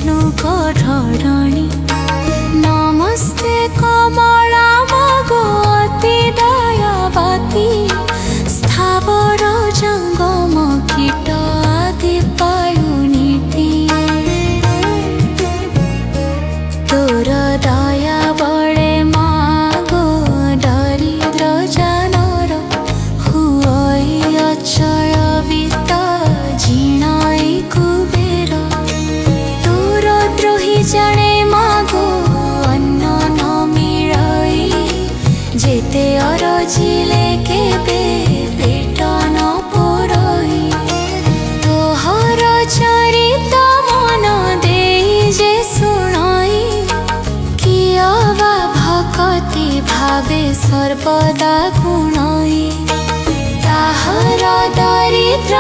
विष्णु को धरणी नमस्ते कमला भगवती दयावती स्थावर जंगम कीट आदि पायुनीति तोर दया बड़े मागो दरिद्र जानर हुई अक्षय वित्त झिणाई कुबेर तोर द्रोही जड़े मागो अन्न न मिलाई जेते अरजिले केबे पेट न पुरई तोहर चरित मन देई जे सुनाई किया वा भक्ति भावे सर्वदा गुणाई ताहर दरिद्र